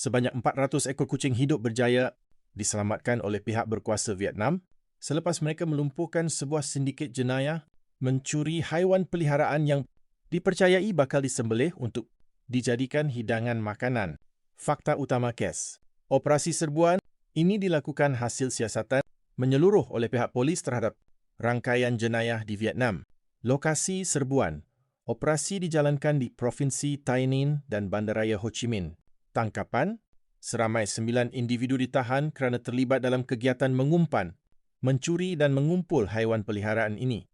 Sebanyak 400 ekor kucing hidup berjaya diselamatkan oleh pihak berkuasa Vietnam selepas mereka melumpuhkan sebuah sindiket jenayah mencuri haiwan peliharaan yang dipercayai bakal disembelih untuk dijadikan hidangan makanan. Fakta utama kes. Operasi serbuan ini dilakukan hasil siasatan menyeluruh oleh pihak polis terhadap rangkaian jenayah di Vietnam. Lokasi serbuan. Operasi dijalankan di Provinsi Tay Ninh dan Bandaraya Ho Chi Minh. Tangkapan. Seramai 9 individu ditahan kerana terlibat dalam kegiatan mengumpan, mencuri dan mengumpul haiwan peliharaan ini.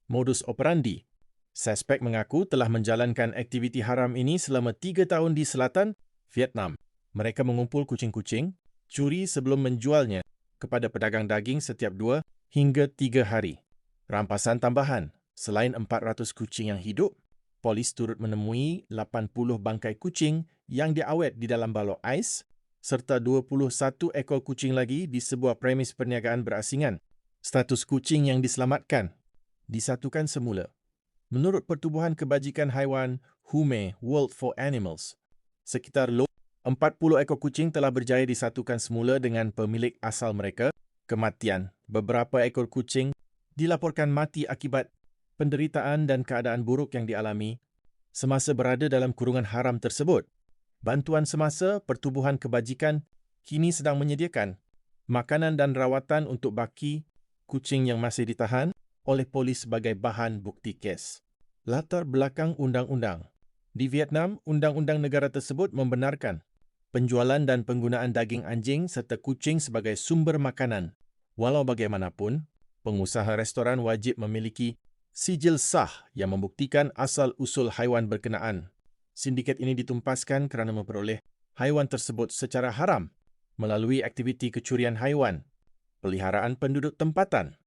Modus operandi. Suspek mengaku telah menjalankan aktiviti haram ini selama 3 tahun di selatan Vietnam. Mereka mengumpul kucing-kucing, curi sebelum menjualnya kepada pedagang daging setiap 2 hingga 3 hari. Rampasan tambahan. Selain 400 kucing yang hidup, polis turut menemui 80 bangkai kucing yang diawet di dalam balok ais serta 21 ekor kucing lagi di sebuah premis perniagaan berasingan. Status kucing yang diselamatkan disatukan semula. Menurut Pertubuhan Kebajikan Haiwan Hume World for Animals, sekitar 40 ekor kucing telah berjaya disatukan semula dengan pemilik asal mereka. Kematian. Beberapa ekor kucing dilaporkan mati akibat penderitaan dan keadaan buruk yang dialami semasa berada dalam kurungan haram tersebut. Bantuan semasa, Pertubuhan Kebajikan kini sedang menyediakan makanan dan rawatan untuk baki kucing yang masih ditahan oleh polis sebagai bahan bukti kes. Latar belakang undang-undang. Di Vietnam, undang-undang negara tersebut membenarkan penjualan dan penggunaan daging anjing serta kucing sebagai sumber makanan. Walau bagaimanapun, pengusaha restoran wajib memiliki sijil sah yang membuktikan asal-usul haiwan berkenaan. Sindiket ini ditumpaskan kerana memperoleh haiwan tersebut secara haram melalui aktiviti kecurian haiwan, peliharaan penduduk tempatan,